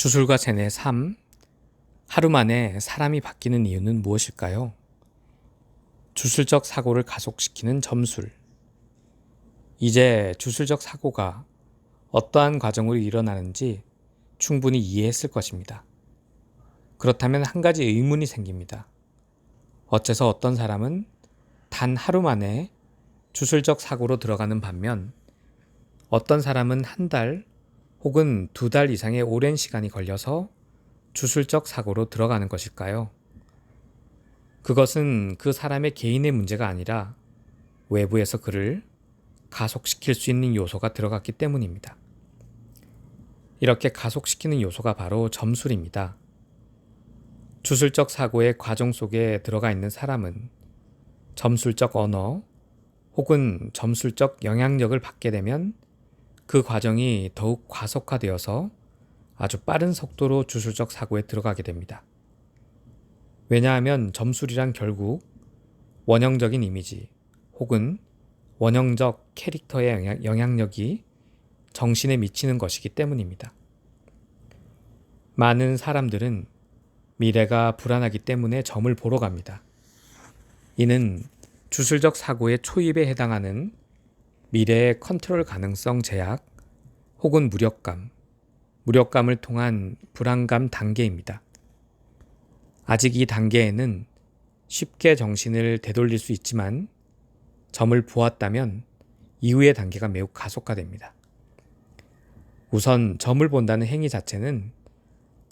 주술과 젠의 삶, 하루 만에 사람이 바뀌는 이유는 무엇일까요? 주술적 사고를 가속시키는 점술. 이제 주술적 사고가 어떠한 과정으로 일어나는지 충분히 이해했을 것입니다. 그렇다면 한 가지 의문이 생깁니다. 어째서 어떤 사람은 단 하루 만에 주술적 사고로 들어가는 반면 어떤 사람은 한 달 혹은 2달 이상의 오랜 시간이 걸려서 주술적 사고로 들어가는 것일까요? 그것은 그 사람의 개인의 문제가 아니라 외부에서 그를 가속시킬 수 있는 요소가 들어갔기 때문입니다. 이렇게 가속시키는 요소가 바로 점술입니다. 주술적 사고의 과정 속에 들어가 있는 사람은 점술적 언어 혹은 점술적 영향력을 받게 되면 그 과정이 더욱 과속화되어서 아주 빠른 속도로 주술적 사고에 들어가게 됩니다. 왜냐하면 점술이란 결국 원형적인 이미지 혹은 원형적 캐릭터의 영향력이 정신에 미치는 것이기 때문입니다. 많은 사람들은 미래가 불안하기 때문에 점을 보러 갑니다. 이는 주술적 사고의 초입에 해당하는 미래의 컨트롤 가능성 제약 혹은 무력감을 통한 불안감 단계입니다. 아직 이 단계에는 쉽게 정신을 되돌릴 수 있지만 점을 보았다면 이후의 단계가 매우 가속화됩니다. 우선 점을 본다는 행위 자체는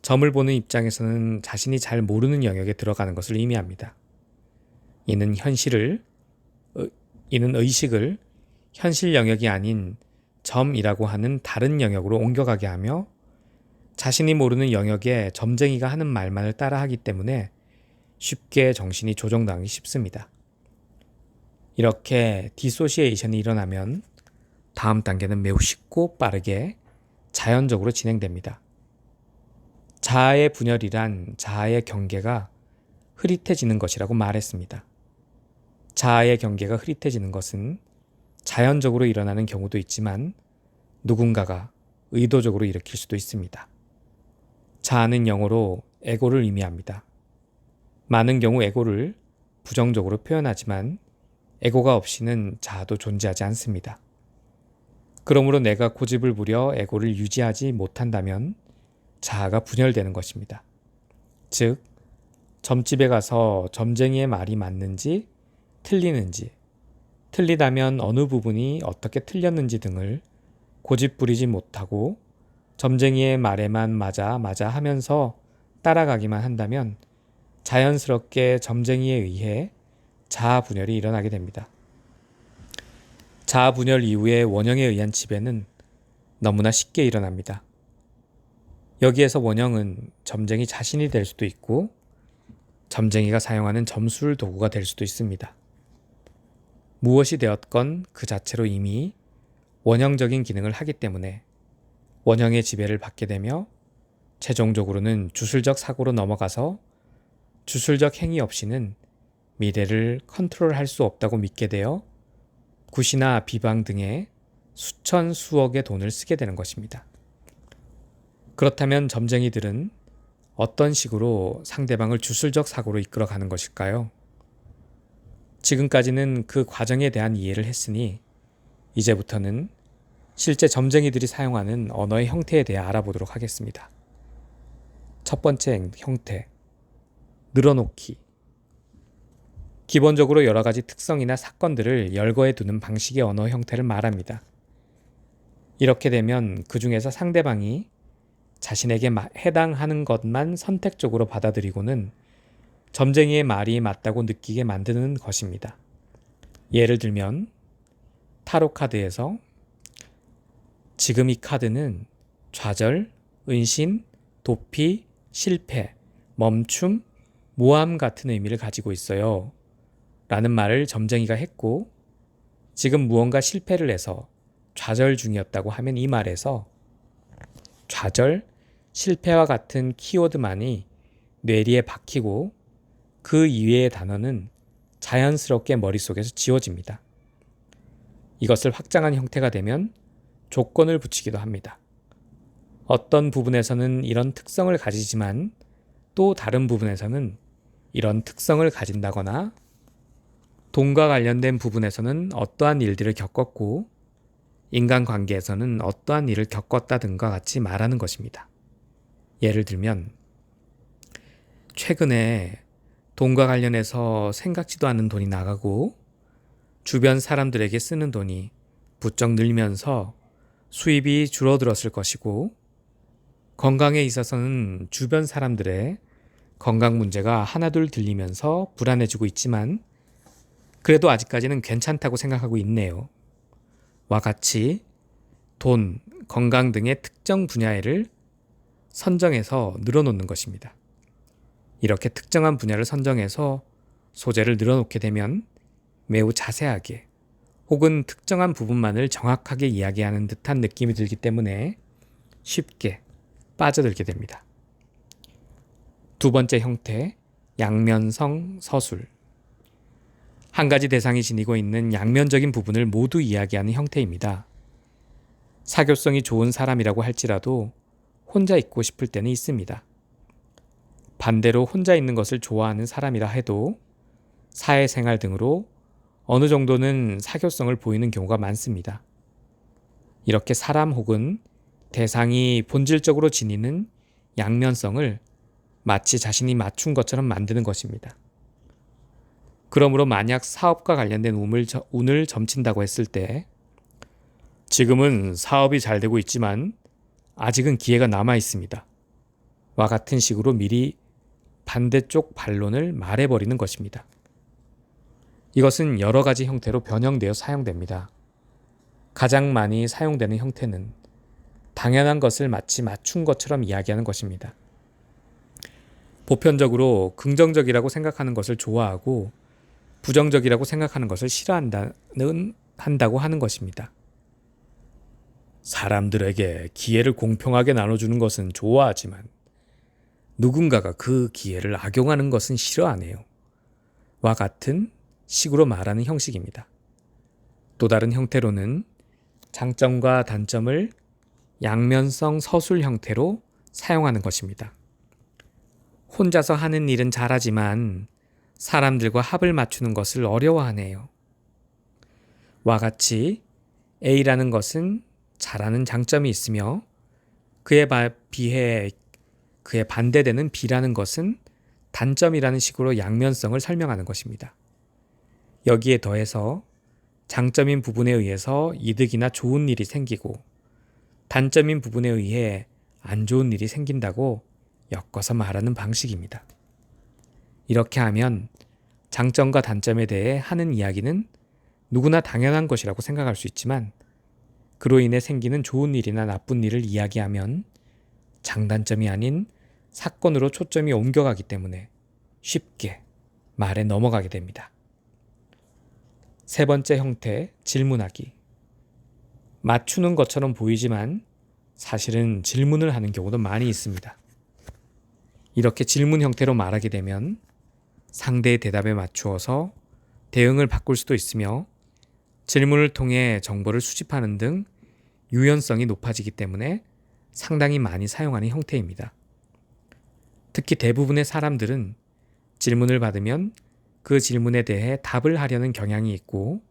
점을 보는 입장에서는 자신이 잘 모르는 영역에 들어가는 것을 의미합니다. 이는 의식을 현실 영역이 아닌 점이라고 하는 다른 영역으로 옮겨가게 하며 자신이 모르는 영역에 점쟁이가 하는 말만을 따라하기 때문에 쉽게 정신이 조정당하기 쉽습니다. 이렇게 디소시에이션이 일어나면 다음 단계는 매우 쉽고 빠르게 자연적으로 진행됩니다. 자아의 분열이란 자아의 경계가 흐릿해지는 것이라고 말했습니다. 자아의 경계가 흐릿해지는 것은 자연적으로 일어나는 경우도 있지만 누군가가 의도적으로 일으킬 수도 있습니다. 자아는 영어로 에고를 의미합니다. 많은 경우 에고를 부정적으로 표현하지만 에고가 없이는 자아도 존재하지 않습니다. 그러므로 내가 고집을 부려 에고를 유지하지 못한다면 자아가 분열되는 것입니다. 즉, 점집에 가서 점쟁이의 말이 맞는지 틀리는지, 틀리다면 어느 부분이 어떻게 틀렸는지 등을 고집 부리지 못하고 점쟁이의 말에만 맞아 하면서 따라가기만 한다면 자연스럽게 점쟁이에 의해 자아 분열이 일어나게 됩니다. 자아 분열 이후의 원형에 의한 지배는 너무나 쉽게 일어납니다. 여기에서 원형은 점쟁이 자신이 될 수도 있고 점쟁이가 사용하는 점술 도구가 될 수도 있습니다. 무엇이 되었건 그 자체로 이미 원형적인 기능을 하기 때문에 원형의 지배를 받게 되며 최종적으로는 주술적 사고로 넘어가서 주술적 행위 없이는 미래를 컨트롤할 수 없다고 믿게 되어 굿이나 비방 등의 수천 수억의 돈을 쓰게 되는 것입니다. 그렇다면 점쟁이들은 어떤 식으로 상대방을 주술적 사고로 이끌어가는 것일까요? 지금까지는 그 과정에 대한 이해를 했으니 이제부터는 실제 점쟁이들이 사용하는 언어의 형태에 대해 알아보도록 하겠습니다. 첫 번째 형태, 늘어놓기. 기본적으로 여러 가지 특성이나 사건들을 열거해 두는 방식의 언어 형태를 말합니다. 이렇게 되면 그 중에서 상대방이 자신에게 해당하는 것만 선택적으로 받아들이고는 점쟁이의 말이 맞다고 느끼게 만드는 것입니다. 예를 들면 타로 카드에서 지금 이 카드는 좌절, 은신, 도피, 실패, 멈춤, 모함 같은 의미를 가지고 있어요. 라는 말을 점쟁이가 했고 지금 무언가 실패를 해서 좌절 중이었다고 하면 이 말에서 좌절, 실패와 같은 키워드만이 뇌리에 박히고 그 이외의 단어는 자연스럽게 머릿속에서 지워집니다. 이것을 확장한 형태가 되면 조건을 붙이기도 합니다. 어떤 부분에서는 이런 특성을 가지지만 또 다른 부분에서는 이런 특성을 가진다거나 돈과 관련된 부분에서는 어떠한 일들을 겪었고 인간관계에서는 어떠한 일을 겪었다든가 같이 말하는 것입니다. 예를 들면 최근에 돈과 관련해서 생각지도 않은 돈이 나가고 주변 사람들에게 쓰는 돈이 부쩍 늘면서 수입이 줄어들었을 것이고 건강에 있어서는 주변 사람들의 건강 문제가 하나둘 들리면서 불안해지고 있지만 그래도 아직까지는 괜찮다고 생각하고 있네요. 와 같이 돈, 건강 등의 특정 분야를 선정해서 늘어놓는 것입니다. 이렇게 특정한 분야를 선정해서 소재를 늘어놓게 되면 매우 자세하게 혹은 특정한 부분만을 정확하게 이야기하는 듯한 느낌이 들기 때문에 쉽게 빠져들게 됩니다. 두 번째 형태, 양면성 서술. 한 가지 대상이 지니고 있는 양면적인 부분을 모두 이야기하는 형태입니다. 사교성이 좋은 사람이라고 할지라도 혼자 있고 싶을 때는 있습니다. 반대로 혼자 있는 것을 좋아하는 사람이라 해도 사회생활 등으로 어느 정도는 사교성을 보이는 경우가 많습니다. 이렇게 사람 혹은 대상이 본질적으로 지니는 양면성을 마치 자신이 맞춘 것처럼 만드는 것입니다. 그러므로 만약 사업과 관련된 운을 점친다고 했을 때 지금은 사업이 잘 되고 있지만 아직은 기회가 남아 있습니다. 와 같은 식으로 미리 반대쪽 반론을 말해버리는 것입니다. 이것은 여러 가지 형태로 변형되어 사용됩니다. 가장 많이 사용되는 형태는 당연한 것을 마치 맞춘 것처럼 이야기하는 것입니다. 보편적으로 긍정적이라고 생각하는 것을 좋아하고 부정적이라고 생각하는 것을 싫어한다고 하는 것입니다. 사람들에게 기회를 공평하게 나눠주는 것은 좋아하지만 누군가가 그 기회를 악용하는 것은 싫어하네요. 와 같은 식으로 말하는 형식입니다. 또 다른 형태로는 장점과 단점을 양면성 서술 형태로 사용하는 것입니다. 혼자서 하는 일은 잘하지만 사람들과 합을 맞추는 것을 어려워하네요. 와 같이 A라는 것은 잘하는 장점이 있으며 그에 비해 그에 반대되는 B라는 것은 단점이라는 식으로 양면성을 설명하는 것입니다. 여기에 더해서 장점인 부분에 의해서 이득이나 좋은 일이 생기고 단점인 부분에 의해 안 좋은 일이 생긴다고 엮어서 말하는 방식입니다. 이렇게 하면 장점과 단점에 대해 하는 이야기는 누구나 당연한 것이라고 생각할 수 있지만 그로 인해 생기는 좋은 일이나 나쁜 일을 이야기하면 장단점이 아닌 사건으로 초점이 옮겨가기 때문에 쉽게 말에 넘어가게 됩니다. 세 번째 형태, 질문하기. 맞추는 것처럼 보이지만 사실은 질문을 하는 경우도 많이 있습니다. 이렇게 질문 형태로 말하게 되면 상대의 대답에 맞추어서 대응을 바꿀 수도 있으며 질문을 통해 정보를 수집하는 등 유연성이 높아지기 때문에 상당히 많이 사용하는 형태입니다. 특히 대부분의 사람들은 질문을 받으면 그 질문에 대해 답을 하려는 경향이 있고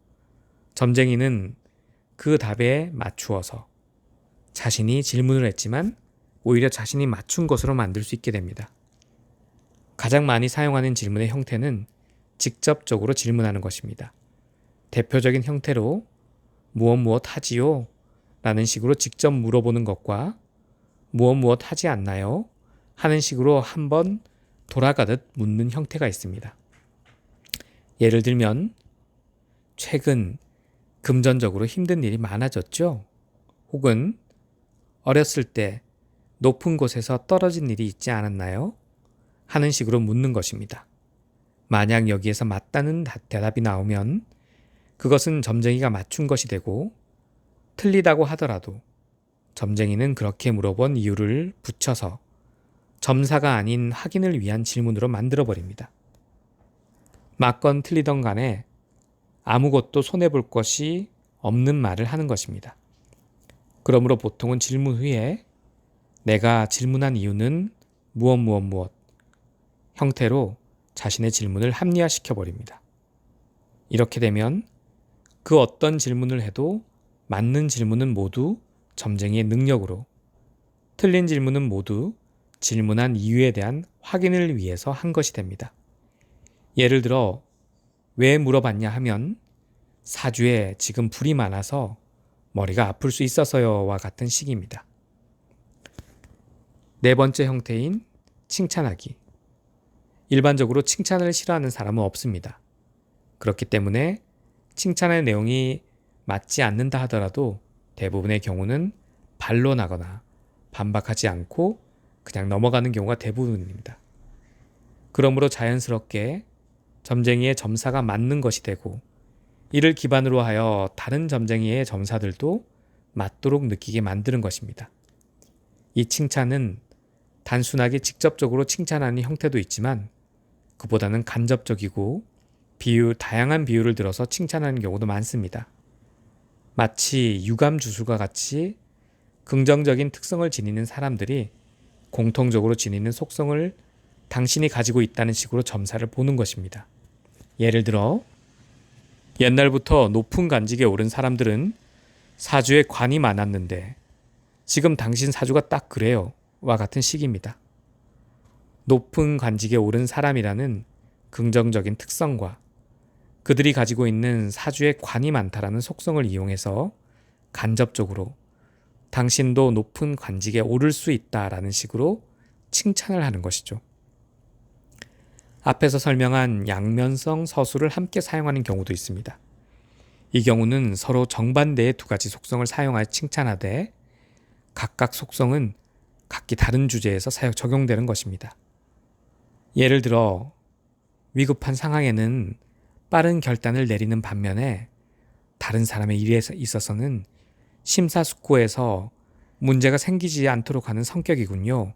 점쟁이는 그 답에 맞추어서 자신이 질문을 했지만 오히려 자신이 맞춘 것으로 만들 수 있게 됩니다. 가장 많이 사용하는 질문의 형태는 직접적으로 질문하는 것입니다. 대표적인 형태로 무엇 하지요? 라는 식으로 직접 물어보는 것과 무엇 하지 않나요? 하는 식으로 한번 돌아가듯 묻는 형태가 있습니다. 예를 들면 최근 금전적으로 힘든 일이 많아졌죠? 혹은 어렸을 때 높은 곳에서 떨어진 일이 있지 않았나요? 하는 식으로 묻는 것입니다. 만약 여기에서 맞다는 대답이 나오면 그것은 점쟁이가 맞춘 것이 되고 틀리다고 하더라도 점쟁이는 그렇게 물어본 이유를 붙여서 점사가 아닌 확인을 위한 질문으로 만들어버립니다. 맞건 틀리던 간에 아무것도 손해볼 것이 없는 말을 하는 것입니다. 그러므로 보통은 질문 후에 내가 질문한 이유는 무엇 무엇 무엇 형태로 자신의 질문을 합리화시켜 버립니다. 이렇게 되면 그 어떤 질문을 해도 맞는 질문은 모두 점쟁이의 능력으로, 틀린 질문은 모두 질문한 이유에 대한 확인을 위해서 한 것이 됩니다. 예를 들어 왜 물어봤냐 하면 사주에 지금 불이 많아서 머리가 아플 수 있어서요와 같은 식입니다. 네 번째 형태인 칭찬하기. 일반적으로 칭찬을 싫어하는 사람은 없습니다. 그렇기 때문에 칭찬의 내용이 맞지 않는다 하더라도 대부분의 경우는 반론하거나 반박하지 않고 그냥 넘어가는 경우가 대부분입니다. 그러므로 자연스럽게 점쟁이의 점사가 맞는 것이 되고, 이를 기반으로 하여 다른 점쟁이의 점사들도 맞도록 느끼게 만드는 것입니다. 이 칭찬은 단순하게 직접적으로 칭찬하는 형태도 있지만 그보다는 간접적이고 다양한 비유를 들어서 칭찬하는 경우도 많습니다. 마치 유감주술과 같이 긍정적인 특성을 지니는 사람들이 공통적으로 지니는 속성을 당신이 가지고 있다는 식으로 점사를 보는 것입니다. 예를 들어 옛날부터 높은 관직에 오른 사람들은 사주에 관이 많았는데 지금 당신 사주가 딱 그래요 와 같은 식입니다. 높은 관직에 오른 사람이라는 긍정적인 특성과 그들이 가지고 있는 사주에 관이 많다라는 속성을 이용해서 간접적으로 당신도 높은 관직에 오를 수 있다라는 식으로 칭찬을 하는 것이죠. 앞에서 설명한 양면성 서술을 함께 사용하는 경우도 있습니다. 이 경우는 서로 정반대의 두 가지 속성을 사용하여 칭찬하되 각각 속성은 각기 다른 주제에서 적용되는 것입니다. 예를 들어 위급한 상황에는 빠른 결단을 내리는 반면에 다른 사람의 일에 있어서는 심사숙고해서 문제가 생기지 않도록 하는 성격이군요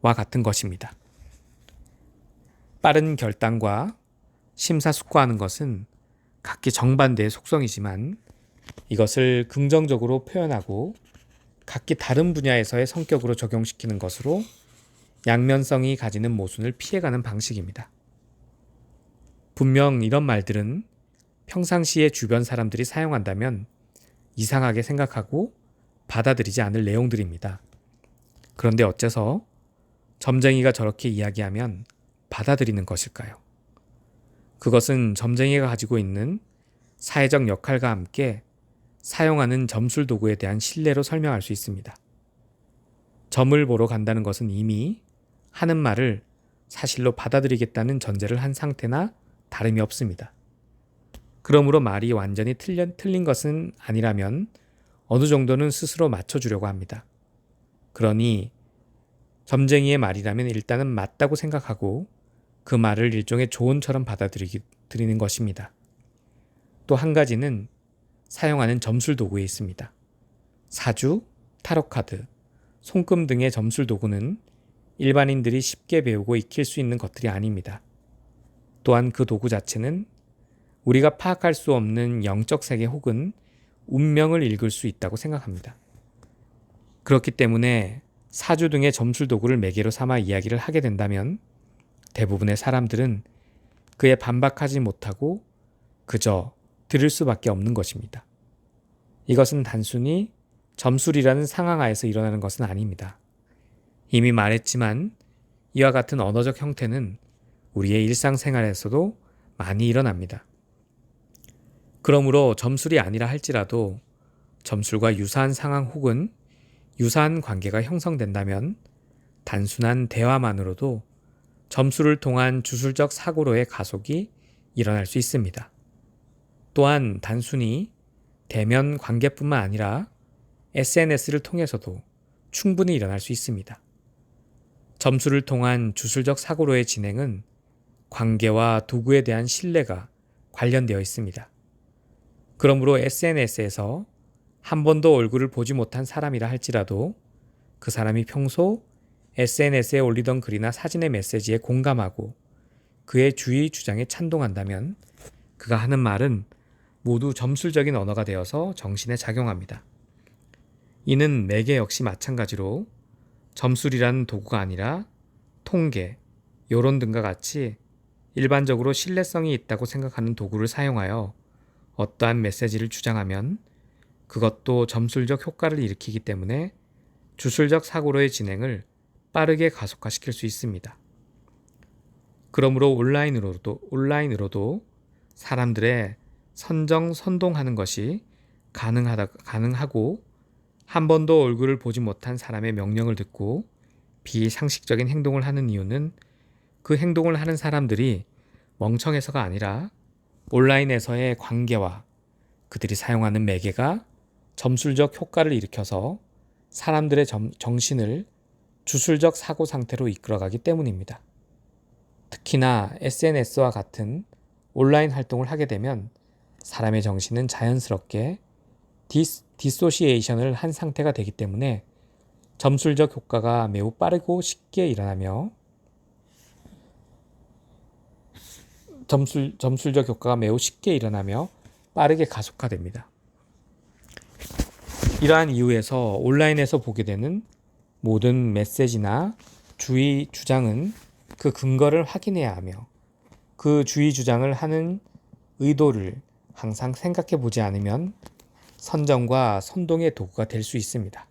와 같은 것입니다. 빠른 결단과 심사숙고하는 것은 각기 정반대의 속성이지만 이것을 긍정적으로 표현하고 각기 다른 분야에서의 성격으로 적용시키는 것으로 양면성이 가지는 모순을 피해가는 방식입니다. 분명 이런 말들은 평상시에 주변 사람들이 사용한다면 이상하게 생각하고 받아들이지 않을 내용들입니다. 그런데 어째서 점쟁이가 저렇게 이야기하면 받아들이는 것일까요? 그것은 점쟁이가 가지고 있는 사회적 역할과 함께 사용하는 점술 도구에 대한 신뢰로 설명할 수 있습니다. 점을 보러 간다는 것은 이미 하는 말을 사실로 받아들이겠다는 전제를 한 상태나 다름이 없습니다. 그러므로 말이 완전히 틀린 것은 아니라면 어느 정도는 스스로 맞춰주려고 합니다. 그러니 점쟁이의 말이라면 일단은 맞다고 생각하고 그 말을 일종의 조언처럼 받아들이는 것입니다. 또 한 가지는 사용하는 점술 도구에 있습니다. 사주, 타로카드, 손금 등의 점술 도구는 일반인들이 쉽게 배우고 익힐 수 있는 것들이 아닙니다. 또한 그 도구 자체는 우리가 파악할 수 없는 영적 세계 혹은 운명을 읽을 수 있다고 생각합니다. 그렇기 때문에 사주 등의 점술 도구를 매개로 삼아 이야기를 하게 된다면 대부분의 사람들은 그에 반박하지 못하고 그저 들을 수밖에 없는 것입니다. 이것은 단순히 점술이라는 상황 하에서 일어나는 것은 아닙니다. 이미 말했지만 이와 같은 언어적 형태는 우리의 일상생활에서도 많이 일어납니다. 그러므로 점술이 아니라 할지라도 점술과 유사한 상황 혹은 유사한 관계가 형성된다면 단순한 대화만으로도 점술을 통한 주술적 사고로의 가속이 일어날 수 있습니다. 또한 단순히 대면 관계뿐만 아니라 SNS를 통해서도 충분히 일어날 수 있습니다. 점술을 통한 주술적 사고로의 진행은 관계와 도구에 대한 신뢰가 관련되어 있습니다. 그러므로 SNS에서 한 번도 얼굴을 보지 못한 사람이라 할지라도 그 사람이 평소 SNS에 올리던 글이나 사진의 메시지에 공감하고 그의 주의 주장에 찬동한다면 그가 하는 말은 모두 점술적인 언어가 되어서 정신에 작용합니다. 이는 매개 역시 마찬가지로 점술이라는 도구가 아니라 통계, 여론 등과 같이 일반적으로 신뢰성이 있다고 생각하는 도구를 사용하여 어떠한 메시지를 주장하면 그것도 점술적 효과를 일으키기 때문에 주술적 사고로의 진행을 빠르게 가속화시킬 수 있습니다. 그러므로 온라인으로도 사람들의 선동하는 것이 가능하고 한 번도 얼굴을 보지 못한 사람의 명령을 듣고 비상식적인 행동을 하는 이유는 그 행동을 하는 사람들이 멍청해서가 아니라 온라인에서의 관계와 그들이 사용하는 매개가 점술적 효과를 일으켜서 사람들의 정신을 주술적 사고 상태로 이끌어가기 때문입니다. 특히나 SNS와 같은 온라인 활동을 하게 되면 사람의 정신은 자연스럽게 디소시에이션을 한 상태가 되기 때문에 점술적 효과가 매우 빠르고 쉽게 일어나며 빠르게 가속화됩니다. 이러한 이유에서 온라인에서 보게 되는 모든 메시지나 주의 주장은 그 근거를 확인해야 하며 그 주의 주장을 하는 의도를 항상 생각해 보지 않으면 선정과 선동의 도구가 될 수 있습니다.